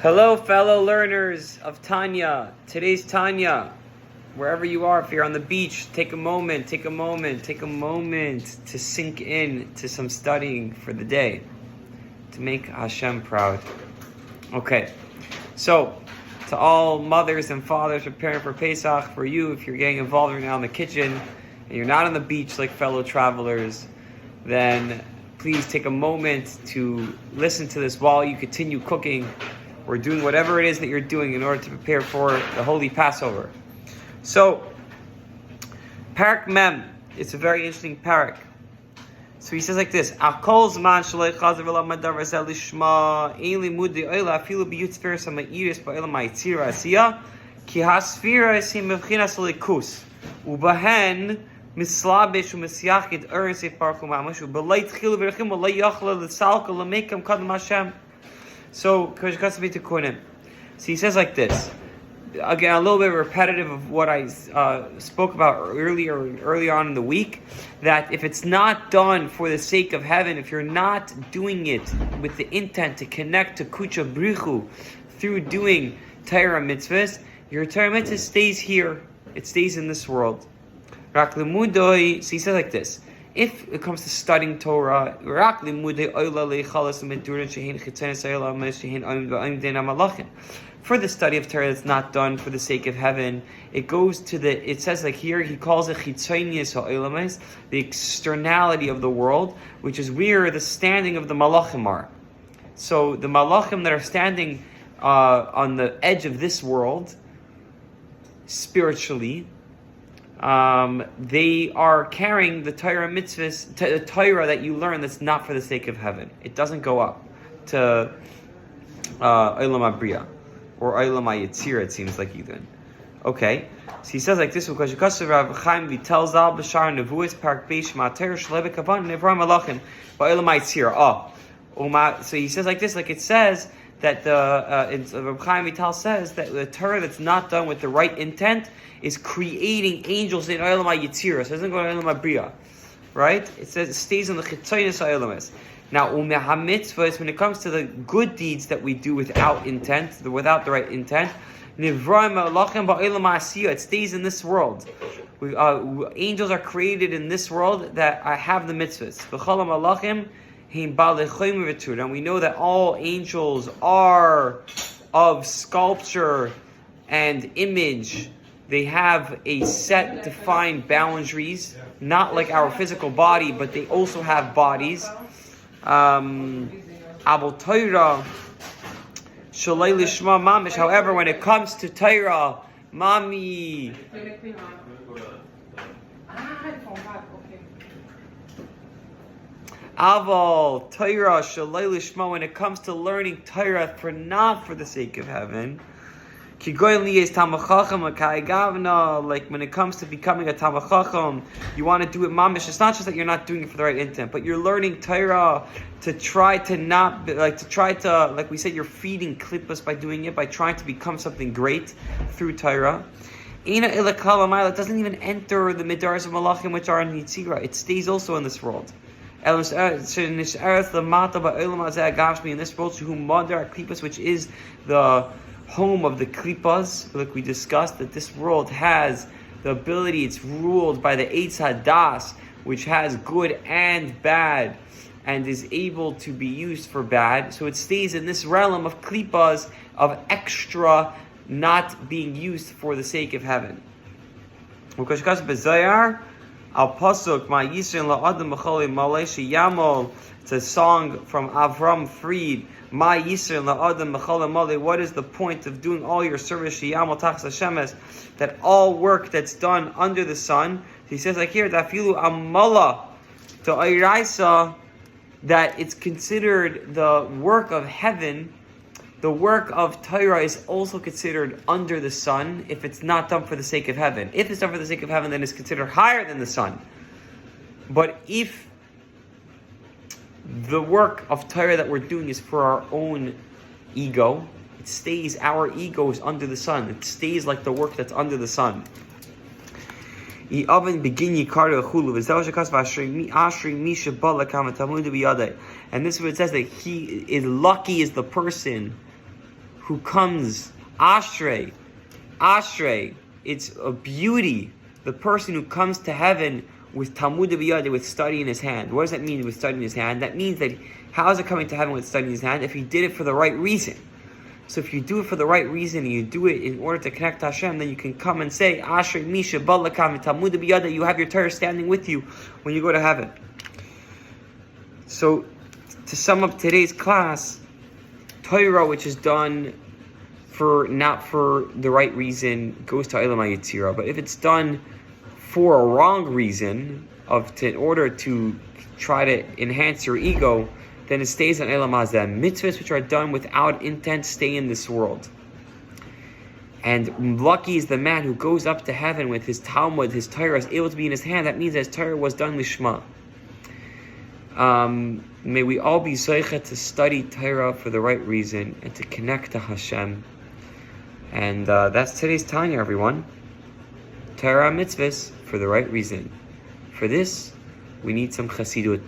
Hello, fellow learners of Tanya. Today's Tanya. Wherever you are, if you're on the beach, take a moment to sink in to some studying for the day, to make Hashem proud. Okay, so to all mothers and fathers preparing for Pesach, for you, if you're getting involved right now in the kitchen and you're not on the beach like fellow travelers, then please take a moment to listen to this while you continue cooking or doing whatever it is that you're doing in order to prepare for the Holy Passover. So, Parak Mem, it's a very interesting parak. So he says like this: Akol zman shalei chazer v'lamad davar zeh lishma ein limudei oila afilu biyutzfer samairis ba'ola ma'itzira asiya ki hasfira esim mevchinas leikus ubahen mislabish u'misyachid eretz eparku mamash u'balei tchilu v'rechim u'lei yachla l'salka l'mekam kadam Hashem. So he says like this. Again, a little bit repetitive of what I spoke about earlier on in the week, that if it's not done for the sake of heaven, if you're not doing it with the intent to connect to Kucha Brichu through doing Torah mitzvahs, your Torah mitzvah stays here. It stays in this world. So he says like this: if it comes to studying Torah, for the study of Torah that's not done for the sake of heaven, it goes to it says like here, he calls it the externality of the world, which is where the standing of the malachim are. So the malachim that are standing on the edge of this world, spiritually, they are carrying the Torah mitzvahs, the Torah that you learn that's not for the sake of heaven. It doesn't go up to Olam HaBriah or Olam HaYetzirah, it seems like even. Okay, so he says like this: because Rav Chaim Vital Zal B'Shar Nevuos Parak Beish Ma'Torah Shlevek Kavan Nevra Malachim Ba'Olam HaYetzirah. So he says like this, like it says that Rav Chaim Vital says that the Torah that's not done with the right intent is creating angels in Olam HaYetzirah. So it doesn't go to Olam HaBriah, right? It says it stays on the Chitzonis HaOlamis. Now, mitzvahs, when it comes to the good deeds that we do without intent, without the right intent, it stays in this world. Angels are created in this world that have the mitzvahs. And we know that all angels are of sculpture and image. They have a set defined boundaries, not like our physical body, but they also have bodies. However, when it comes to Torah, Mami, Aval, Torah, Shalei Lishma, when it comes to learning Torah not for the sake of heaven, like when it comes to becoming a Talmid Chacham, you want to do it mamish. It's not just that you're not doing it for the right intent, but you're learning Torah to try to like we said, you're feeding klippas by doing it, by trying to become something great through Torah. It doesn't even enter the midars of Malachim, which are in Yitzira. It stays also in this world. In this world, which is the home of the klippas, like we discussed, that this world has the ability, it's ruled by the Eitz Hadas, which has good and bad, and is able to be used for bad. So it stays in this realm of klippas, of extra, not being used for the sake of heaven. It's a song from Avram Fried. What is the point of doing all your service? That all work that's done under the sun. He says like here, that it's considered the work of heaven. The work of Torah is also considered under the sun if it's not done for the sake of heaven. If it's done for the sake of heaven, then it's considered higher than the sun. But if the work of Torah that we're doing is for our own ego, it stays, our ego is under the sun. It stays like the work that's under the sun. And this is what it says, that he is lucky is the person who comes, Ashrei, it's a beauty, the person who comes to heaven with Talmud b'yadeh, with study in his hand. What does that mean with study in his hand? That means that, how is it coming to heaven with study in his hand? If he did it for the right reason. So if you do it for the right reason, and you do it in order to connect to Hashem, then you can come and say, Ashrei Misha Balakam Talmud b'yadeh, you have your Torah standing with you when you go to heaven. So, to sum up today's class, Torah, which is done not for the right reason, goes to Olam HaYetzirah. But if it's done for a wrong reason, in order to try to enhance your ego, then it stays on Olam Hazeh. Mitzvahs which are done without intent stay in this world. And lucky is the man who goes up to heaven with his Talmud, his Torah is able to be in his hand. That means that his Torah was done lishma. May we all be zocheh to study Torah for the right reason and to connect to Hashem. And that's today's Tanya, everyone. Torah mitzvahs for the right reason. For this, we need some chassidut.